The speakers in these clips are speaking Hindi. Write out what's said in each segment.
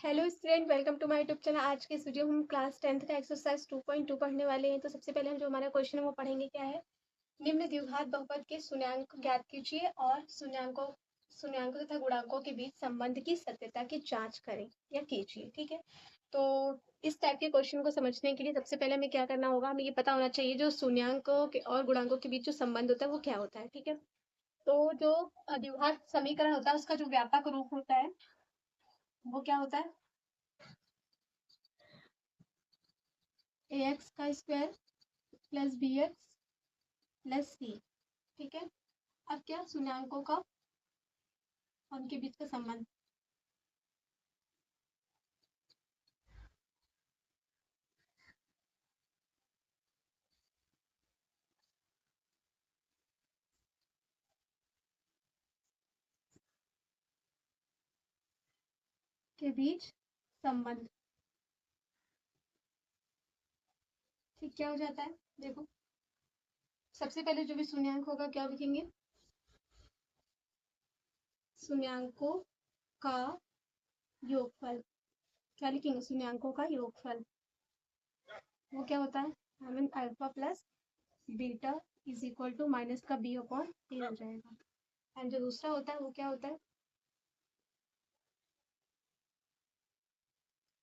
Hello student, welcome to my YouTube channel. आज के इस वीडियो में हम क्लास 10th का एक्सरसाइज 2.2 पढ़ने वाले हैं। तो सबसे पहले हम जो हमारा क्वेश्चन है वो पढ़ेंगे। क्या है? निम्न द्विघात बहुपद के शून्याङ्क ज्ञात कीजिए और शून्याङ्कों तथा गुणांकों के बीच संबंध की सत्यता की जांच करें या कीजिए। ठीक है, तो इस टाइप के क्वेश्चन को समझने के लिए सबसे पहले हमें क्या करना होगा, हमें ये पता होना चाहिए जो शून्याङ्कों के और गुणांकों के बीच जो संबंध होता है वो क्या होता है। ठीक है, तो जो द्विघात समीकरण होता है उसका जो व्यापक रूप होता है वो क्या होता है? ax का स्क्वायर प्लस bx प्लस सी। ठीक है, अब क्या शून्याङ्कों का उनके बीच का संबंध। के बीच संबंध ठीक क्या हो जाता है? देखो, सबसे पहले जो भी शून्याङ्क होगा क्या लिखेंगे? शून्याङ्कों का योगफल। क्या लिखेंगे? शून्याङ्कों का योगफल। वो क्या होता है? हमें alpha plus beta is equal to minus का बी अपॉन ए हो जाएगा। एंड जो दूसरा होता है वो क्या होता है?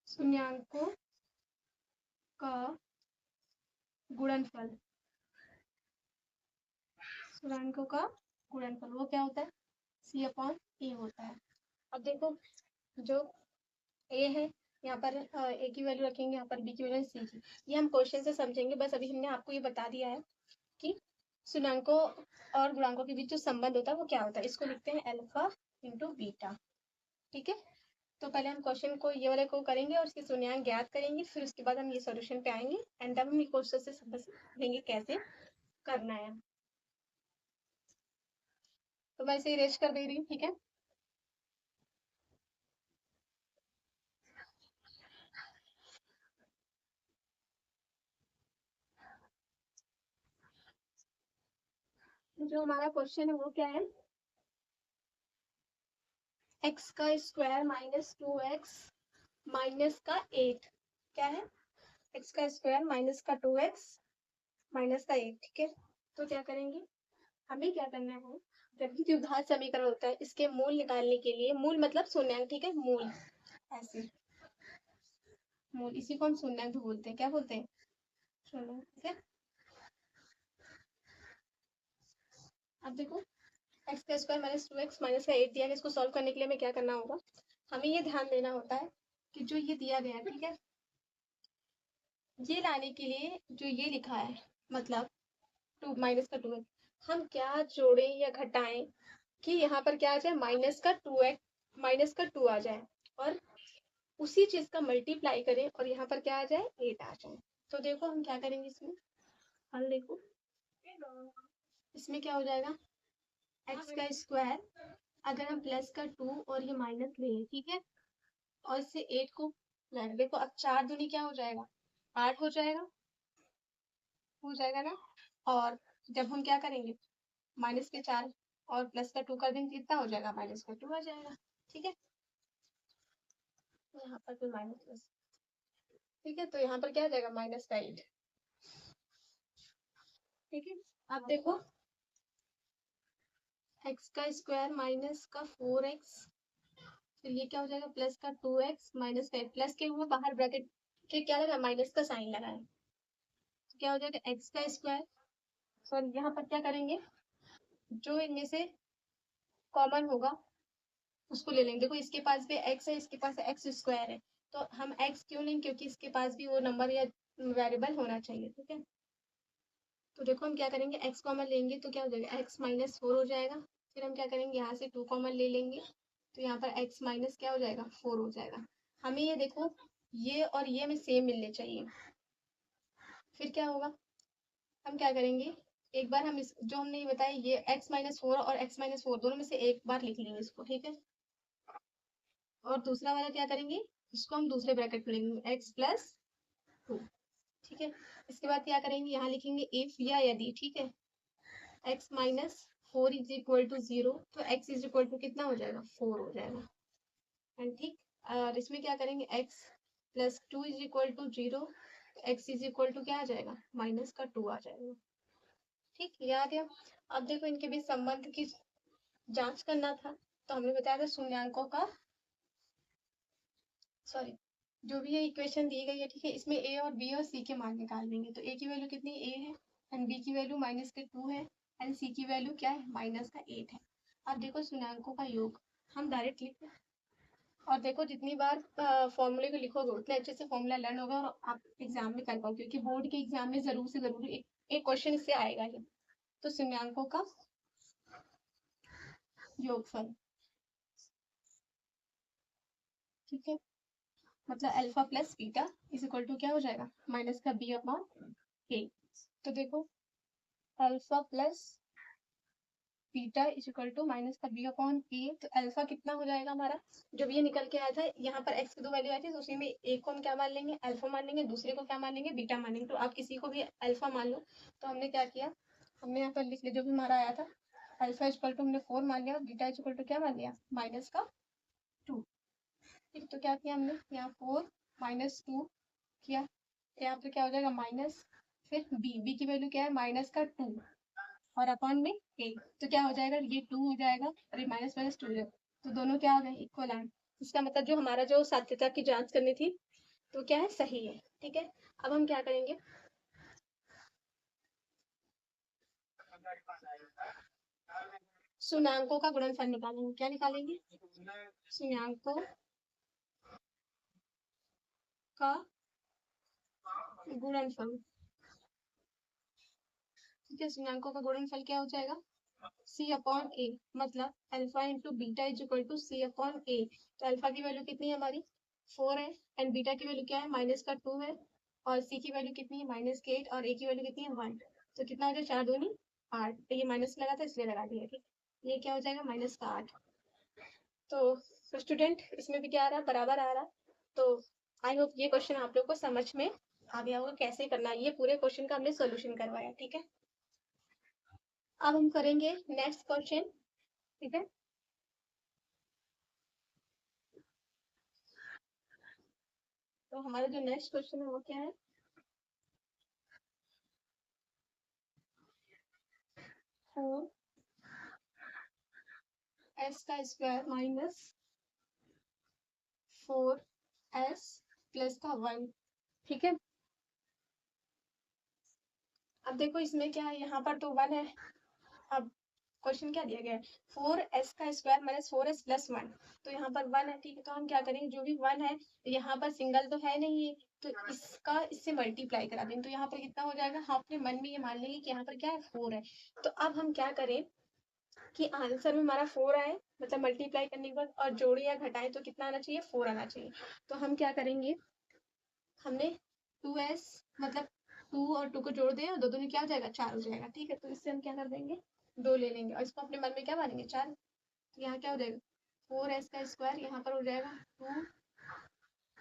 शून्याङ्कों का गुणनफल। शून्याङ्कों का गुणनफल वो क्या होता है? सी अपॉन ए होता है। अब देखो, जो ए है यहाँ पर ए की वैल्यू रखेंगे, यहाँ पर बी की वैल्यू सी की। ये हम क्वेश्चन से समझेंगे। बस अभी हमने आपको ये बता दिया है कि शून्याङ्कों और गुणांकों के बीच जो संबंध होता है वो क्या होता है। इसको लिखते हैं अल्फा इंटू बीटा। ठीक है, तो पहले हम क्वेश्चन को ये वाले को करेंगे और इसके शून्याङ्क ज्ञात करेंगे। फिर उसके बाद हम ये सॉल्यूशन पे आएंगे एंड तब हम ये क्वेश्चन से समझ लेंगे कैसे करना है। तो मैं इसे इरेज कर दे रही हूँ। ठीक है, जो हमारा क्वेश्चन है वो क्या है? एक्स का स्क्वायर माइनस 2x माइनस का 8। क्या है? एक्स का स्क्वायर माइनस का 2x माइनस का 8। ठीक है, तो क्या करेंगे, हमें क्या करना है, जब भी द्विघात समीकरण होता है इसके मूल निकालने के लिए, मूल मतलब शून्याङ्क। ठीक है, मूल ऐसे, मूल इसी को हम शून्याङ्क बोलते हैं। क्या बोलते हैं? शून्याङ्क। ठीक है, अब देखो, एक्स का स्क्वायर माइनस 2x माइनस का 8 दिया गया। इसको सॉल्व करने के लिए हमें क्या करना होगा, हमें ये ध्यान देना होता है कि जो ये दिया गया है, ठीक है, ये लाने के लिए जो ये लिखा है मतलब टू माइनस का 2x, हम क्या जोड़ें या घटाएं कि यहाँ पर क्या आ जाए, माइनस का 2x माइनस का 2 आ जाए और उसी चीज का मल्टीप्लाई करें और यहाँ पर क्या आ जाए, 8 आ जाए। तो देखो हम क्या करेंगे इसमें, हल देखो, इसमें क्या हो जाएगा, एक्स का स्क्वायर अगर हम प्लस का 2 और ये माइनस लें, ठीक है, और इससे 8 को प्लस, देखो अब 4 दूनी क्या हो जाएगा, 8 हो जाएगा ना। और जब हम क्या करेंगे, माइनस के 4 और प्लस का 2 कर देंगे, कितना हो जाएगा, माइनस का 2 आ जाएगा। ठीक है, तो यहाँ पर फिर माइनस प्लस। ठीक है, तो यहाँ पर क्या आ जाएगा, माइनस का 8। ठीक है, अब देखो, एक्स का स्क्वायर माइनस का 4x, फिर ये क्या हो जाएगा, प्लस का 2x माइनस का 8, प्लस के हुए बाहर ब्रैकेट के क्या लगा, माइनस का साइन लगा है। तो क्या हो जाएगा, एक्स का स्क्वायर, सॉरी यहाँ पर क्या करेंगे, जो इनमें से कॉमन होगा उसको ले लेंगे। देखो इसके पास भी x है, इसके पास एक्स स्क्वायर है, तो हम x क्यों लेंगे, क्योंकि इसके पास भी वो नंबर या वेरिएबल होना चाहिए। ठीक है, तो देखो हम क्या करेंगे, x कॉमन लेंगे तो क्या हो जाएगा, x माइनस 4 हो जाएगा। फिर हम क्या करेंगे, यहाँ से 2 कॉमन ले लेंगे तो यहाँ पर x माइनस क्या हो जाएगा, 4 हो जाएगा। हमें ये देखो, ये और ये हमें सेम मिलने चाहिए। फिर क्या होगा, हम क्या करेंगे, एक बार हम इस जो हमने ये बताया, ये x माइनस 4 और x माइनस 4 दोनों में से एक बार लिख लेंगे इसको। ठीक है, और दूसरा वाला क्या करेंगे, इसको हम दूसरे ब्रैकेट में लेंगे, x प्लस 2। ठीक है, इसके बाद क्या करेंगे, यहाँ लिखेंगे इफ या यदि। ठीक है, x minus 4 is equal to 0, तो x इज इक्वल टू कितना हो जाएगा, 4 हो जाएगा। एंड ठीक, और इसमें क्या करेंगे x plus 2 is equal to 0, x is equal to क्या आ जाएगा माइनस का 2 आ जाएगा। ठीक, ये आ गया। अब देखो इनके बीच संबंध की जांच करना था, तो हमने बताया था शून्यांकों का, सॉरी, जो भी ये इक्वेशन दी गई है, ठीक है, इसमें a और b और c के मान निकाल लेंगे। तो a की वैल्यू कितनी a है एंड b की वैल्यू माइनस के 2 है एंड c की वैल्यू क्या है माइनस का 8 है। अब देखो शून्यांकों का योग हम डायरेक्ट लिख लें, और देखो जितनी बार फॉर्मूले को लिखोगे उतने अच्छे से फॉर्मूला लर्न होगा और आप एग्जाम में कर पाओ, क्योंकि बोर्ड के एग्जाम में जरूर से जरूर एक क्वेश्चन इससे आएगा ही। तो शून्यांकों का योगफल, ठीक है, मतलब alpha plus beta is equal to क्या हो जाएगा माइनस का बी अपॉन ए। तो देखो alpha plus beta is equal to minus का बी अपॉन ए, तो अल्फा कितना हो जाएगा हमारा, जब ये निकल के आया था यहाँ पर एक्स की 2 वैल्यू आई थी, तो उसी में एक को हम क्या मान लेंगे अल्फा मान लेंगे, दूसरे को क्या मान लेंगे बीटा मान लेंगे। तो आप किसी को भी अल्फा मान लो। तो हमने क्या किया, हमने यहाँ पर लिख लिया जो भी हमारा आया था, अल्फा इज इक्वल टू हमने 4 मान लिया और बीटा इज इक्वल टू क्या मान लिया माइनस का 2। ठीक, तो क्या किया हमने यहाँ 4 माइनस 2 किया, यहाँ पे क्या हो जाएगा माइनस, फिर बी की वैल्यू क्या है माइनस का 2 और अपॉन में ए, तो क्या हो जाएगा ये 2 हो जाएगा और ये माइनस माइनस 2 हो जाएगा, तो दोनों क्या आ गए इक्वल आए। इसका मतलब जो हमारा जो साध्यता की जांच करनी थी तो क्या है सही है। ठीक है, अब हम क्या करेंगे, शून्यांकों का गुणनफल निकालेंगे। क्या निकालेंगे, शून्यांकों का गुणनफल। ठीक है, शून्यांकों का गुणनफल क्या हो जाएगा c अपॉन ए, मतलब alpha into beta is equal to c upon ए। तो अल्फा की वैल्यू कितनी है हमारी 4 है एंड बीटा की वैल्यू क्या है माइनस का 2 है और c की वैल्यू कितनी है माइनस के 8 और a की वैल्यू कितनी है 1। तो कितना हो जाएगा 4 दूनी 8, तो ये माइनस लगा था इसलिए लगा दिया। ठीक, ये क्या हो जाएगा माइनस का 8। तो स्टूडेंट इसमें भी क्या आ रहा है बराबर आ रहा। तो आई होप ये क्वेश्चन आप लोग को समझ में आ गया होगा कैसे करना है। ये पूरे क्वेश्चन का हमने सोल्यूशन करवाया। ठीक है, अब हम करेंगे नेक्स्ट क्वेश्चन। ठीक है, तो हमारा जो नेक्स्ट क्वेश्चन है वो क्या है, 4s का स्क्वायर माइनस 4s प्लस का 1। ठीक है, अब देखो इसमें क्या है, यहाँ पर तो 1 है। अब क्वेश्चन क्या दिया गया है 4s का स्क्वायर माइनस 4s प्लस 1, तो यहाँ पर 1 है। ठीक है, तो हम क्या करेंगे जो भी 1 है यहाँ पर सिंगल तो है नहीं है, तो इसका इससे मल्टीप्लाई करा दें, तो यहाँ पर कितना हो जाएगा, हम अपने मन में ये मान लेंगे कि यहाँ पर क्या है 4 है। तो अब हम क्या करें कि आंसर में हमारा 4 आए, मतलब मल्टीप्लाई करने के बाद और जोड़े या घटाए तो कितना आना चाहिए 4 आना चाहिए। तो हम क्या करेंगे, हमने 2s मतलब 2 और 2 को जोड़ दिया, दो दूनी क्या हो जाएगा 4 हो जाएगा। ठीक है, तो इससे हम क्या कर देंगे 2 ले लेंगे और इसको अपने मन में क्या मानेंगे 4। तो यहाँ क्या हो जाएगा 4s का स्क्वायर, यहाँ पर हो जाएगा 2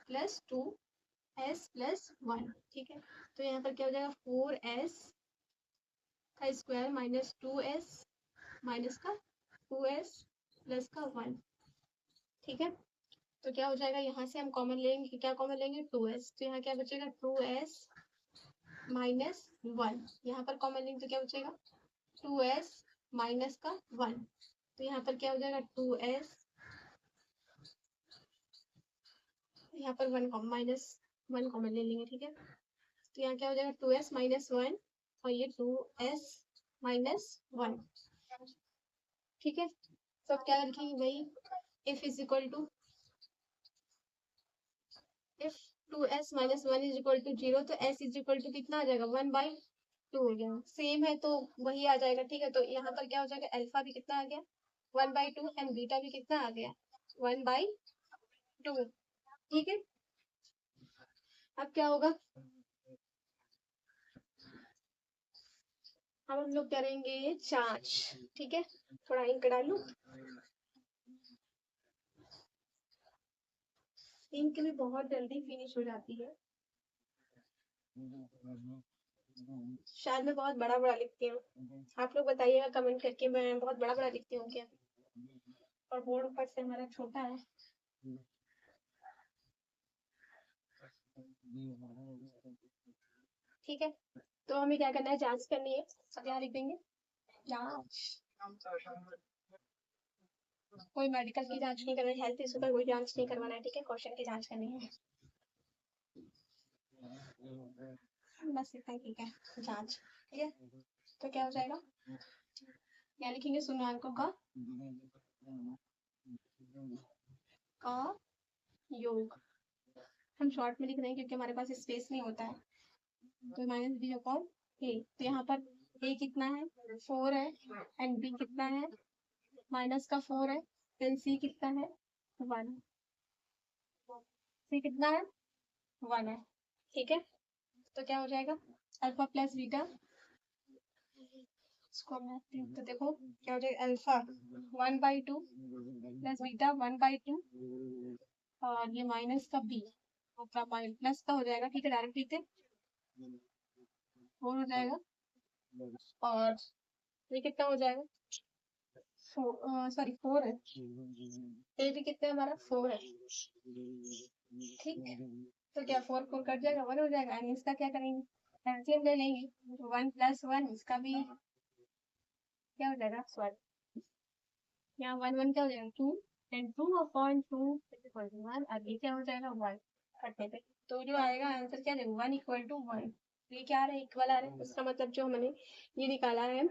प्लस 2s प्लस 1। ठीक है, तो यहाँ पर क्या हो जाएगा 4s का स्क्वायर माइनस 2s माइनस का 2s प्लस का 1। ठीक है, तो क्या हो जाएगा यहाँ से हम कॉमन लेंगे, क्या कॉमन लेंगे 2s, तो यहाँ क्या बचेगा 2s माइनस 1। यहाँ पर कॉमन लेंगे तो क्या बचेगा 2s माइनस का 1। तो यहाँ पर क्या हो जाएगा 2s, यहाँ पर 1 माइनस 1 कॉमन ले लेंगे। ठीक है, तो यहाँ क्या हो जाएगा 2s माइनस 1 और ये 2s माइनस 1। ठीक है, तो अब क्या लिखेंगे वही, if is equal to if 2s minus 1 is equal to 0, तो s इज इक्वल टू कितना आ जाएगा 1/2 हो गया। सेम है तो वही आ जाएगा। ठीक है, तो यहाँ पर क्या हो जाएगा अल्फा भी कितना आ गया 1/2 एंड बीटा भी कितना आ गया 1/2। ठीक है, अब क्या होगा, अब हम लोग करेंगे जांच। ठीक है, थोड़ा इंक डालू, इंक भी बहुत जल्दी फिनिश हो जाती है। शायद मैं बहुत बड़ा बड़ा लिखती हूँ, आप लोग बताइएगा कमेंट करके मैं बहुत बड़ा बड़ा लिखती हूँ क्या, और बोर्ड ऊपर से हमारा छोटा है। ठीक है, तो हमें क्या करना है, जांच करनी है। सब यहाँ लिख देंगे, जांच। कोई मेडिकल की जांच नहीं करना है, हेल्थ इशू का कोई जांच नहीं करवाना है, ठीक है, क्वेश्चन की जांच करनी है बस इतना ही, ठीक है, जांच। ठीक है, तो क्या हो जाएगा, क्या लिखेंगे, शून्याङ्कों का योग। हम शॉर्ट में लिख रहे हैं क्योंकि हमारे पास स्पेस नहीं होता है, तो माइनस बी अपॉन ए। तो यहाँ पर ए कितना है, 4 है, एंड बी कितना है, माइनस का 4 है, फिर सी कितना है, 1। सी कितना है, 1 है। ठीक है, तो क्या हो जाएगा, अल्फा प्लस बीटा, तो देखो क्या हो जाएगा, अल्फा 1/2 प्लस बीटा 1/2, और ये माइनस का बी, मतलब प्लस का हो जाएगा, ठीक है, डायरेक्ट लिखते 4 हो जाएगा, और ये कितना हो जाएगा, सॉरी 4 है, ए भी कितना है हमारा, 4 है। ठीक, तो क्या 4 4 कट जाएगा, 1 हो जाएगा, यानी इसका क्या करेंगे, एलसीएम ले लेंगे, 1 + 1, इसका भी क्या हो जाएगा, सॉरी यहाँ 1 1 क्या हो जाएगा, 2, एंड 2/2 1, आगे क्या हो जाएगा, 1 कटने पे, तो जो आएगा आंसर क्या है, 1 = 1। ये क्या आ रहा है, इक्वल आ रहा है, उसका मतलब जो हमने ये निकाला है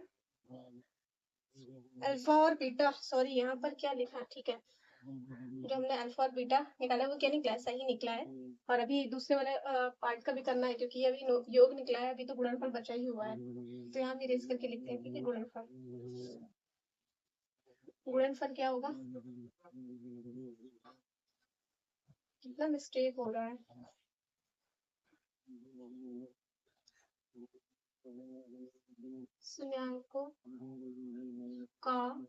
अल्फा और बीटा, सॉरी यहाँ पर क्या लिखा, ठीक है, जो हमने अल्फा और बीटा निकाला है वो क्या निकला है, सही निकला है। और अभी दूसरे वाले पार्ट का भी करना है, क्योंकि अभी योग निकला है, अभी तो गुणनफल बचा ही हुआ है, तो यहाँ भी रेस करके लिखते हैं, ठीक है, गुणनफल। गुणनफल क्या होगा, कितना मिस्टेक हो रहा है, शून्याङ्कों का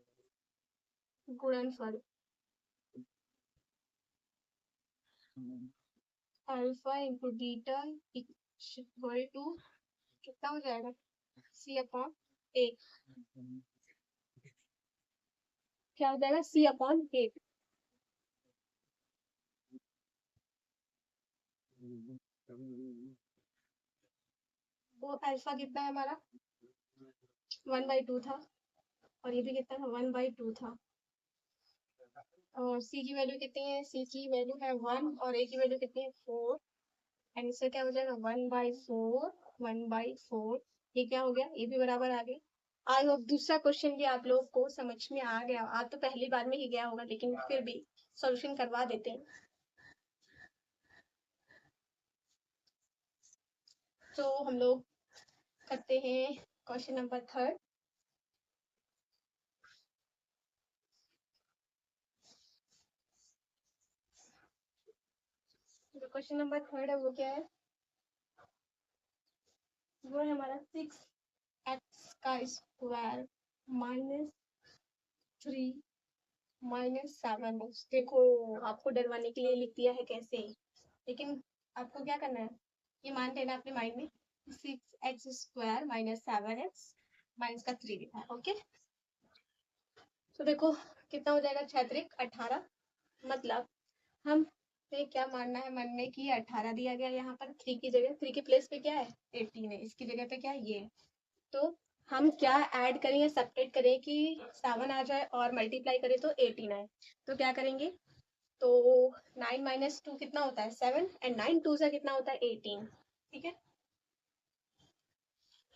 गुणनफल, alpha into beta equal to कितना हो जाएगा, C/8, क्या हो जाएगा, C/8। वो अल्फा कितना है हमारा, 1/2 था, और ये भी कितना था, 1/2 था, और सी की वैल्यू कितनी है, सी की वैल्यू है 1, और ए की वैल्यू कितनी है, 4, एंड इससे क्या हो जाएगा, 1/4, 1/4, ये क्या हो गया, ये भी बराबर आ गया। आई होप दूसरा क्वेश्चन भी आप लोग को समझ में आ गया, आज तो पहली बार में ही गया होगा, लेकिन फिर भी सॉल्यूशन करवा देते हैं। तो हम लोग करते हैं क्वेश्चन नंबर 3। जो क्वेश्चन नंबर 3 है वो क्या है, वो है हमारा 6x का स्क्वायर -3 -7x। देखो आपको डरवाने के लिए लिख दिया है कैसे, लेकिन आपको क्या करना है, ये मान लेना अपने माइंड में, 6x² -7x माइनस का 3 लिखा है, ओके। तो देखो कितना हो जाएगा, 6 × 18, मतलब हम क्या मानना है मन में कि 18 दिया गया, यहाँ पर 3 की जगह, 3 के प्लेस पे क्या है, 18 है, इसकी जगह पे क्या है, ये। तो हम क्या ऐड करें या सब्ट्रैक्ट करें कि 7 आ जाए और मल्टीप्लाई करें तो 18 आए, तो क्या करेंगे, तो 9 - 2 कितना होता है, 7, एंड 9 2 से कितना होता है, 18, ठीक है।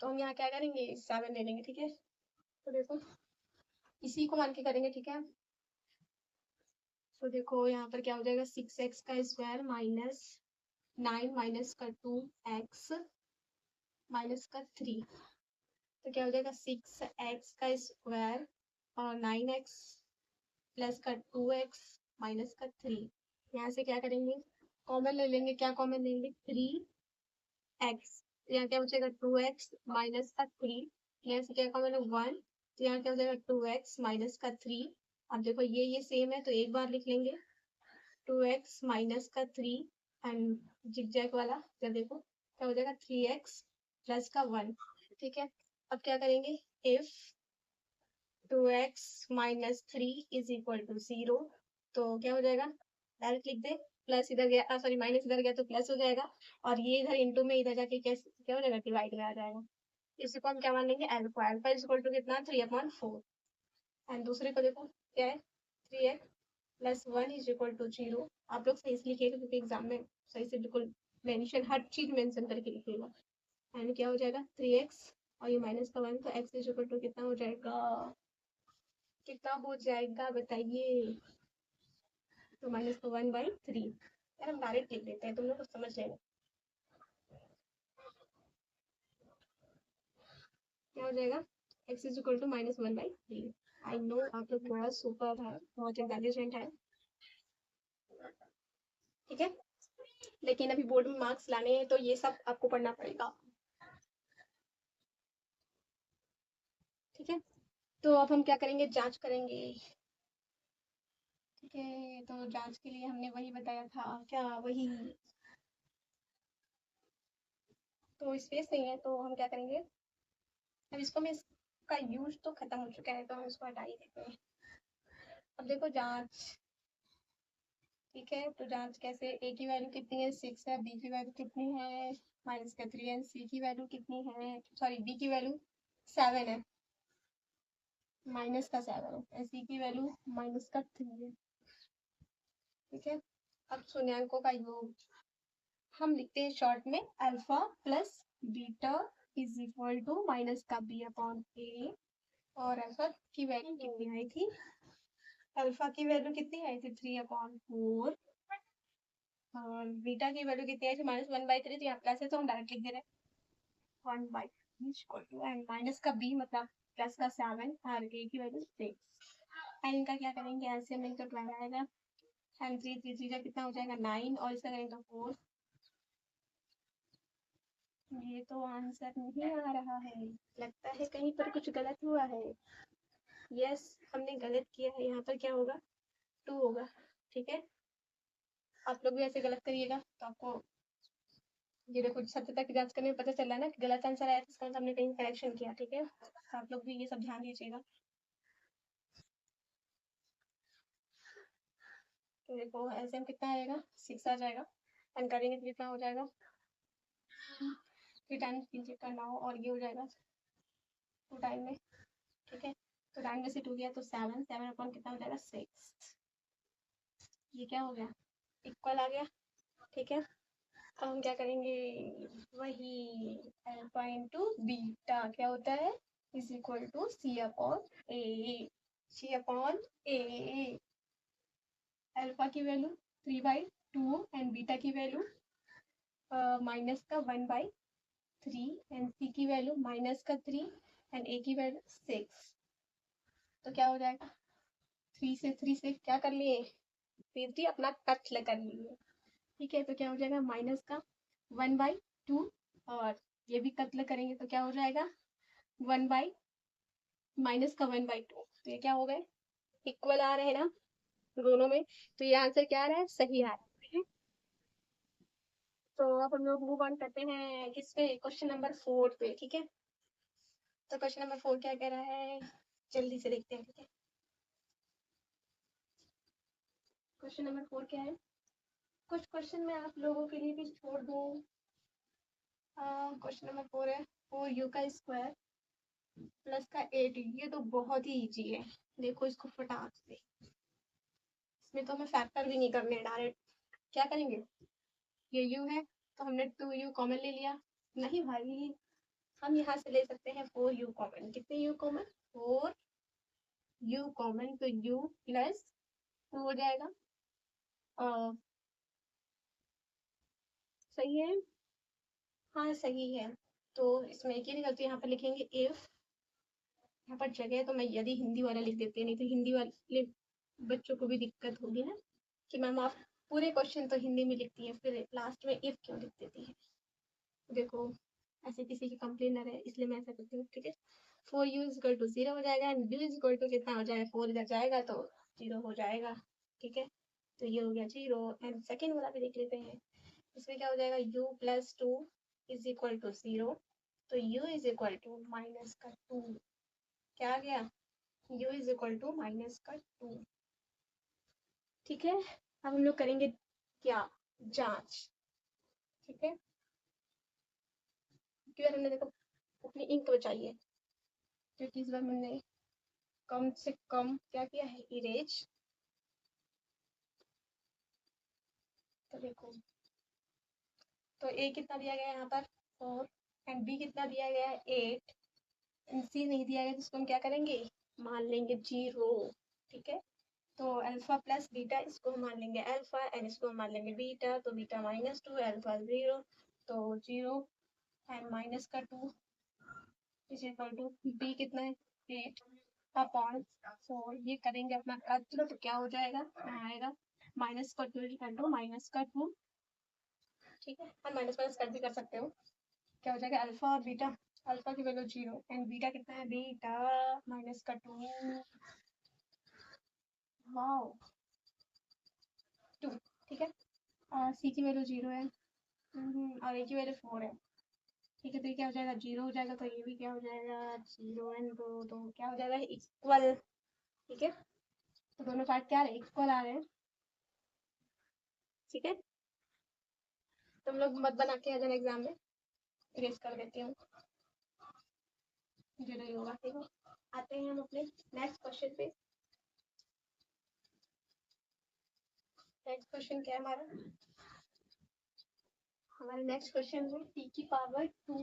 तो हम यहाँ क्या करेंगे, 7 ले लेंगे, ठीक है। तो देखो इसी को मान के करेंगे, ठीक है। तो देखो यहाँ पर क्या हो जाएगा, 6x का स्क्वायर -9 - 2x -3, तो क्या हो जाएगा, 6x का स्क्वायर और 9x प्लस का 2x -3। यहाँ से क्या करेंगे, कॉमन ले लेंगे, क्या कॉमन लेंगे, 3x, यहाँ क्या बचेगा, 2x -3, यहाँ से क्या कॉमन है, 1, तो यहाँ क्या हो जाएगा, 2x -3। अब देखो ये सेम है, तो एक बार लिख लेंगे 2x -3, एंड जिगजैग वाला, जब देखो क्या हो जाएगा, 3x प्लस का 1, ठीक है। अब क्या करेंगे, इफ 2x - 3 = 0, तो क्या हो जाएगा, डायरेक्ट लिख दे प्लस इधर गया, सॉरी माइनस इधर गया तो प्लस हो जाएगा, और ये इधर इंटू में इधर जाके क्या हो जाएगा, डिवाइड में आ जाएगा। इसी को हम क्या मान लेंगे, alpha. Alpha is equal to कितना, 3/4। एंड दूसरे को देखो क्या है, 3x plus 1 is equal to 0। आप लोग सही से लिखिएगा क्योंकि एग्जाम में सही से बिल्कुल मेंशन, हर चीज मेंशन करके लिखिएगा। एंड क्या हो जाएगा, 3x और ये माइनस का 1, तो x इज इक्वल टू कितना हो जाएगा, कितना हो जाएगा बताइए। तो माइनस का 1/3। यार हम डायरेक्ट लिख देते हैं, तुम लोग कुछ समझ लेना। क्या हो जाएगा, x is equal to -1/3। I know आप लोग थोड़ा सुपर है, बहुत इंटेलिजेंट है, ठीक है, लेकिन अभी बोर्ड में मार्क्स लाने हैं तो ये सब आपको पढ़ना पड़ेगा, ठीक है। तो अब हम क्या करेंगे, जांच करेंगे, ठीक है। तो जांच के लिए हमने वही बताया था, क्या वही, तो स्पेस नहीं है तो हम क्या करेंगे, अब इसको मैं, इसका यूज तो खत्म हो चुका है तो हम इसको हटा ही देते हैं। अब देखो जांच, ठीक है, तो जांच कैसे, ए की वैल्यू कितनी है 6 है, बी की वैल्यू कितनी है -3 है, सी की वैल्यू कितनी है, सॉरी डी की वैल्यू 7 है, -7 है, सी की वैल्यू -3 है, ठीक है। अब शून्यंकों का योग हम लिखते हैं शॉर्ट में, alpha plus beta is equal to minus का बी अपॉन ए। और अल्फा की वैल्यू कितनी आई थी, अल्फा की वैल्यू कितनी आई थी 3/4, और बीटा की वैल्यू कितनी आई थी -1/3, तो यहाँ प्लस है तो हम डायरेक्ट लिख दे रहे हैं 1/3 एंड माइनस का बी मतलब प्लस का 7 और ए की वैल्यू 6। एंड इनका क्या करेंगे, ऐसे में तो 12 आएगा, एंड 3 का कितना हो जाएगा 9, और इसका करेंगे तो 4। ये तो आंसर नहीं आ रहा है, लगता है कहीं पर कुछ गलत हुआ है। यस, हमने गलत किया है, यहाँ पर क्या होगा 2 होगा, ठीक है। आप लोग भी ऐसे गलत करिएगा तो आपको ये देखो सत्यता की जांच करने में पता चल रहा है ना कि गलत आंसर आया, इसका मतलब हमने कहीं करेक्शन किया, ठीक है। तो आप लोग भी ये सब ध्यान दीजिएगा। तो देखो ऐसे में कितना आएगा 6 आ जाएगा, एंड करेंगे तो कितना हो जाएगा 3 टाइम्स 3 का 9, और ये हो जाएगा 2 टाइम में, ठीक है। तो 9 में से 2 गया तो 7 अपॉन कितना हो जाएगा 6। ये क्या हो गया, इक्वल आ गया, ठीक है। अब हम क्या करेंगे, वही अल्फा इंटू बीटा क्या होता है is equal to C upon A, C upon A. Alpha की वैल्यू 3/2 एंड बीटा की वैल्यू माइनस का 1/3 एंड सी की वैल्यू -3 एंड ए की वैल्यू 6। तो क्या हो जाएगा, 3 से क्या कर लिए, 3 अपना कत्ल कर लिए, ठीक है। तो क्या हो जाएगा माइनस का 1/2, और ये भी कत्ल करेंगे तो क्या हो जाएगा 1 बाई -1/2। तो ये क्या हो गए, इक्वल आ रहे हैं ना दोनों में, तो ये आंसर क्या आ रहा है, सही आ रहा है। तो अब हम लोग मूव ऑन करते हैं किस पे, क्वेश्चन नंबर 4 पे, ठीक है। तो क्वेश्चन नंबर 4 क्या कह रहा है, जल्दी से देखते हैं, ठीक है। क्वेश्चन नंबर 4 क्या है, कुछ क्वेश्चन मैं आप लोगों के लिए भी छोड़ दूँ। क्वेश्चन नंबर 4 है 4u का स्क्वायर प्लस का 8, ये तो बहुत ही इजी है, देखो इसको फटाक से, इसमें तो हमें फैक्टर भी नहीं करने, डायरेक्ट क्या करेंगे, ये u है तो हमने 2u कॉमन ले लिया, नहीं भाई हम यहाँ से ले सकते हैं 4u कॉमन, कितने u कॉमन 4u कॉमन, तो u प्लस 2 हो जाएगा, सही है, हाँ सही है। तो इसमें एक ही नहीं गलती, यहाँ पर लिखेंगे इफ, यहाँ पर जगह है तो मैं यदि हिंदी वाला लिख देती है, नहीं तो हिंदी वाले बच्चों को भी दिक्कत होगी ना कि मैम आप पूरे क्वेश्चन तो हिंदी में लिखती है, फिर लास्ट में इफ क्यों लिख देती है। देखो ऐसे किसी की कंप्लेन ना रहे, इसलिए मैं ऐसा करती हूँ, ठीक है। 4u इक्वल टू 0 हो जाएगा एंड u इक्वल टू कितना हो जाएगा, 4 इधर जाएगा तो 0 हो जाएगा, ठीक है। तो ये हो गया 0, एंड सेकेंड वाला भी देख लेते हैं, इसमें क्या हो जाएगा u plus 2 is equal to 0, तो u is equal to minus का 2, क्या आ गया u इज इक्वल टू -2, ठीक है। अब हम लोग करेंगे क्या, जांच। ठीक है, क्यों हमने देखो अपनी इंक बचाई है, क्योंकि इस बार मैंने कम से कम क्या किया है, इरेज। तो देखो, तो ए कितना दिया गया है यहाँ पर 4, एंड बी कितना दिया गया है 8, एंड सी नहीं दिया गया, जिसको हम क्या करेंगे, मान लेंगे 0। ठीक है, तो अल्फा प्लस बीटा, इसको हम मान लेंगे अल्फा, एंड इसको हम मान लेंगे बीटा, तो बीटा -2, अल्फा 0, तो 0 एंड माइनस का 2 इज इक्वल टू बी कितना है 8 अपॉन 4। ये करेंगे अपना कट, तो क्या हो जाएगा, आएगा माइनस का 2 इक्वल टू माइनस का 2। ठीक है, हम माइनस माइनस कट भी कर सकते हो, क्या हो जाएगा अल्फा और बीटा, अल्फा की वैल्यू 0 एंड बीटा कितना है, बीटा माइनस का 2, वाओ 2। ठीक है, और सी की वैल्यू 0 है, और ए की वैल्यू 4 है। ठीक है, तो ये क्या हो जाएगा, 0 हो जाएगा, तो ये भी क्या हो जाएगा 0 एंड 2, तो क्या हो जाएगा इक्वल। ठीक है, तो दोनों पार्ट क्या आ रहे हैं, इक्वल आ रहे हैं। ठीक है, तुम लोग मत बना के आ जाना एग्जाम में, इरेज कर देती हूँ, जो नहीं होगा। ठीक है, आते हैं हम अपने नेक्स्ट क्वेश्चन पे। नेक्स्ट क्वेश्चन क्या है हमारा, हमारा नेक्स्ट क्वेश्चन है टी की पावर 2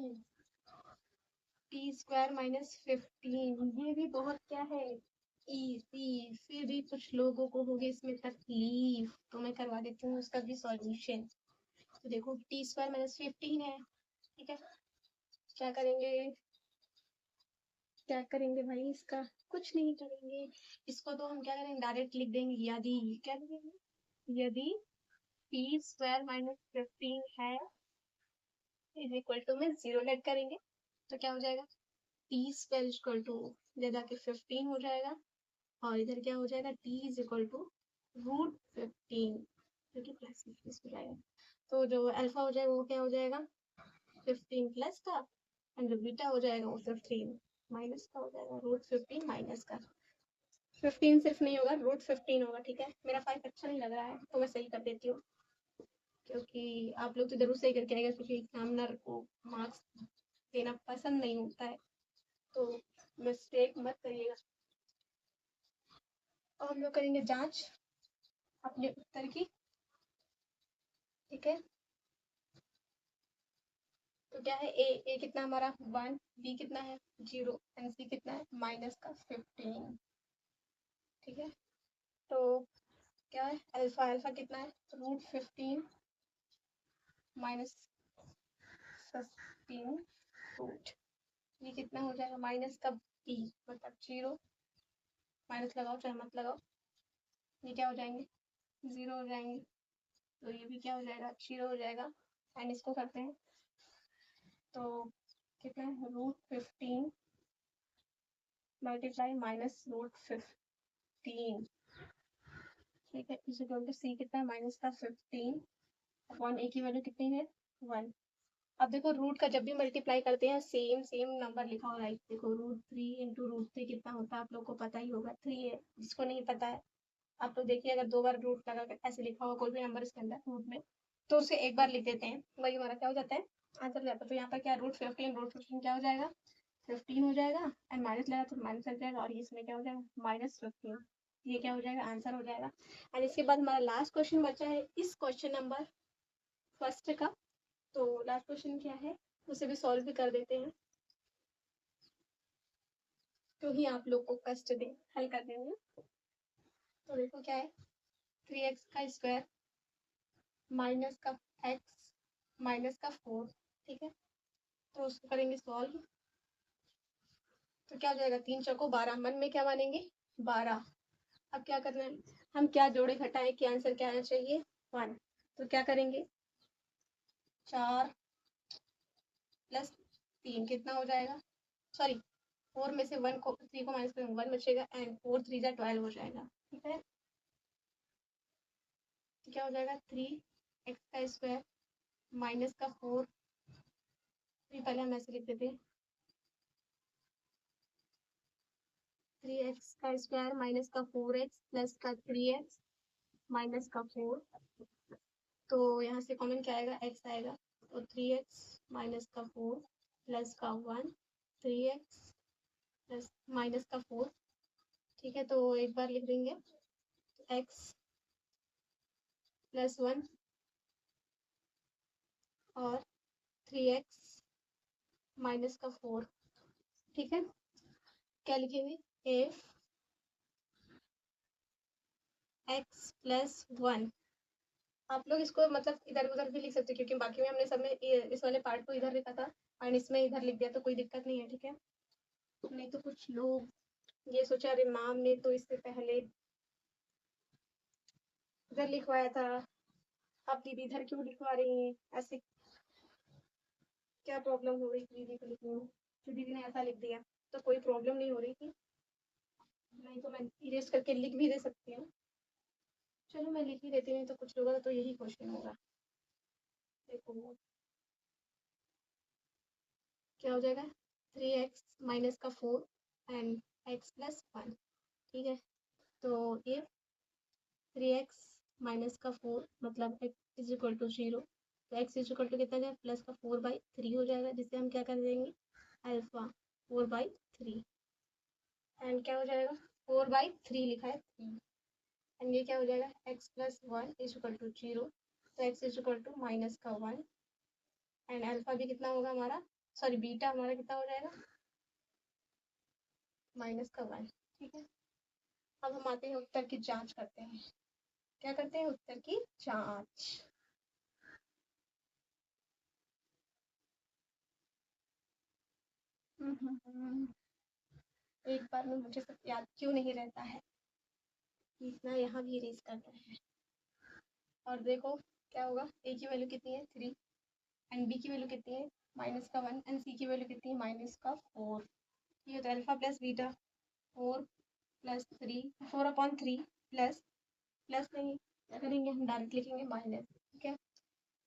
टी स्क्वायर माइनस 15। ये भी बहुत क्या है, इजी। फिर भी कुछ लोगों को होगी इसमें तकलीफ, तो मैं करवा देती हूँ उसका भी सॉल्यूशन। तो देखो टी स्क्वायर माइनस 15 है। ठीक है, क्या करेंगे, क्या करेंगे भाई, इसका कुछ नहीं करेंगे, इसको तो हम क्या करेंगे, डायरेक्ट लिख देंगे, यदि, क्या लिखेंगे, यदि टी स्क्वायर माइनस 15 है इज इक्वल टू में 0 लेट करेंगे, तो क्या हो जाएगा, टी स्क्वायर इक्वल टू ले जाके 15 हो जाएगा, और इधर क्या हो जाएगा, टी इज इक्वल टू √15, जो कि प्लस हो जाएगा। तो जो अल्फा हो जाएगा वो क्या हो जाएगा 15 प्लस का, एंड जो बीटा हो जाएगा वो 15 माइनस का हो जाएगा, √15 माइनस का 15 सिर्फ नहीं होगा, √15 होगा। ठीक है, मेरा 5 अच्छा नहीं लग रहा है, तो मैं सही कर देती हूँ, क्योंकि आप लोग तो जरूर सही करके आएगा, क्योंकि एग्जामिनर को मार्क्स देना पसंद नहीं होता है, तो मिस्टेक मत करिएगा। और हम लोग करेंगे जांच अपने उत्तर की। ठीक है, तो क्या है, ए कितना हमारा 1, बी कितना है 0, एंड सी कितना है माइनस का 15। ठीक है, तो क्या है, अल्फा, अल्फा कितना है √15 माइनस 15 रूट, ये कितना हो जाएगा माइनस का बी, मतलब 0, माइनस लगाओ चाहे मत लगाओ, ये क्या हो जाएंगे 0 हो जाएंगे, तो ये भी क्या हो जाएगा 0 हो जाएगा, एंड इसको करते हैं, तो कितना है √15 मल्टीप्लाई माइनस √15। ठीक है, इस इक्वल टू सी कितना है माइनस का 15 अपॉन ए की वैल्यू कितनी है 1। अब देखो रूट का जब भी मल्टीप्लाई करते हैं सेम सेम नंबर लिखा हो, राइट, देखो √3 इंटू √3 कितना होता है, आप लोग को पता ही होगा 3 है, जिसको नहीं पता है आप लोग देखिए, अगर 2 बार रूट लगा कर ऐसे लिखा होगा कोई भी नंबर इसके अंदर रूट में, तो उसे एक बार लिख देते हैं, वही हमारा क्या हो जाता है आंसर हो जाता है। तो यहाँ पर क्या √15 क्या हो जाएगा 15 हो जाएगा, एंड माइनस लगा तो माइनस लग जाएगा, और इसमें क्या हो जाएगा -15, ये क्या हो जाएगा आंसर हो जाएगा। और इसके बाद हमारा लास्ट क्वेश्चन बचा है इस क्वेश्चन नंबर फर्स्ट का, तो लास्ट क्वेश्चन क्या है उसे भी सॉल्व भी कर देते हैं, तो ही आप लोग को कष्ट दे हल कर देंगे। तो देखो क्या है, 3x का स्क्वायर माइनस का x माइनस का 4। ठीक है, तो उसको करेंगे सॉल्व, तो क्या हो जाएगा 3 चौको 12, मन में क्या मानेंगे 12। अब क्या करना है, हम क्या जोड़े घटाएं कि आंसर क्या आना चाहिए 1, तो क्या करेंगे 4 प्लस 3 कितना हो जाएगा, सॉरी 4 में से 1 को 3 को माइनस करेंगे 1 बचेगा, एंड 4 3 जा 12 हो जाएगा। ठीक है, तो क्या हो जाएगा 3x का स्क्वायर माइनस का 4, पहले हम ऐसे लिख देते हैं 3x का स्क्वायर माइनस का 4x प्लस का 3x माइनस का 4, तो यहाँ से कॉमन क्या आएगा, x आएगा, तो 3x माइनस का 4 प्लस का 1, 3x प्लस माइनस का 4, ठीक है। तो एक बार लिख देंगे x प्लस 1 और 3x माइनस का 4, ठीक है। क्या लिखेंगे, if x प्लस 1, आप लोग इसको मतलब इधर उधर भी लिख सकते हो, क्योंकि बाकी में हमने सब में इस वाले पार्ट को इधर लिखा था और इसमें इधर लिख दिया, तो कोई दिक्कत नहीं है, ठीक है। नहीं तो कुछ लोग ये सोचा, अरे मैम ने तो इससे पहले इधर लिखवाया था, आप दीदी इधर क्यों लिखवा रही हैं, ऐसे क्या प्रॉब्लम हो रही थी दीदी को लिखने में, तो दीदी ने ऐसा लिख दिया, तो कोई प्रॉब्लम नहीं हो रही थी, नहीं तो मैं इरेज करके लिख भी दे सकती हूँ। चलो मैं लिख ही देती हूँ, तो कुछ लोगों का तो यही क्वेश्चन होगा। देखो क्या हो जाएगा, 3x माइनस का 4 एंड x प्लस 1, ठीक है। तो ये 3x माइनस का 4 मतलब x इज इक्वल टू 0, तो x इज इक्वल टू कितना जाएगा, प्लस का 4/3 हो जाएगा, जिससे हम क्या कर देंगे, अल्फा 4/3, एंड क्या हो जाएगा, 4/3 लिखा है 3, एंड ये क्या हो जाएगा, x plus 1 is equal to 0, तो x is equal to minus का 1, एंड अल्फा भी कितना होगा हमारा, सॉरी बीटा हमारा कितना हो जाएगा, माइनस का 1, ठीक है। अब हम आते हैं उत्तर की जांच करते हैं, क्या करते हैं, उत्तर की जांच। एक बार में मुझे सब याद क्यों नहीं रहता है, इतना यहाँ भी इरेज करना है। और देखो क्या होगा, a की वैल्यू कितनी है 3 एंड b की वैल्यू कितनी है माइनस का 1 एंड c की वैल्यू कितनी है माइनस का 4, ठीक है। तो alpha plus beta 4 plus 3 4/3 plus plus नहीं, क्या करेंगे हम डायरेक्ट लिखेंगे माइनस, ठीक है।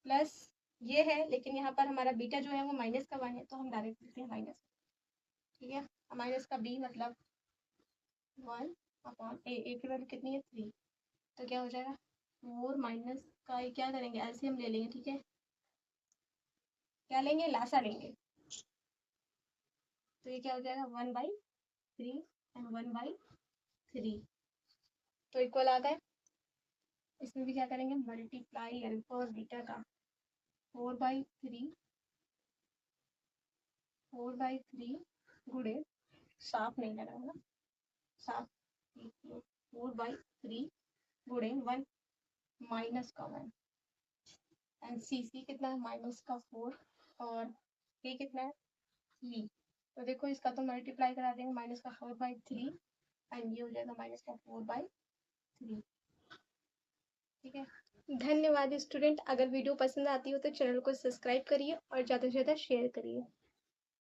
प्लस ये है, लेकिन यहाँ पर हमारा बीटा जो है वो माइनस का 1 है, तो हम डायरेक्ट लिखते हैं माइनस, ठीक है। माइनस का b मतलब 1 a की वैल्यू कितनी है 3, तो क्या हो जाएगा 4 माइनस का ये क्या करेंगे, एलसीएम ले लेंगे, ठीक है। क्या लेंगे, लासा लेंगे, तो ये क्या हो जाएगा 1/3 एंड 1/3, तो इक्वल आ गए। इसमें भी क्या करेंगे, मल्टीप्लाई अल्फा और बीटा का 4/3 गुणे, साफ नहीं लगा ना, साफ 4/3 गुणे 1 माइनस का 1, एंड सी कितना है माइनस का 4 और ए कितना है 3, तो देखो इसका तो मल्टीप्लाई करा देंगे, माइनस का 4/3 एंड ये हो जाएगा माइनस का 4/3, ठीक है। धन्यवाद स्टूडेंट, अगर वीडियो पसंद आती हो तो चैनल को सब्सक्राइब करिए और ज़्यादा से ज़्यादा शेयर करिए।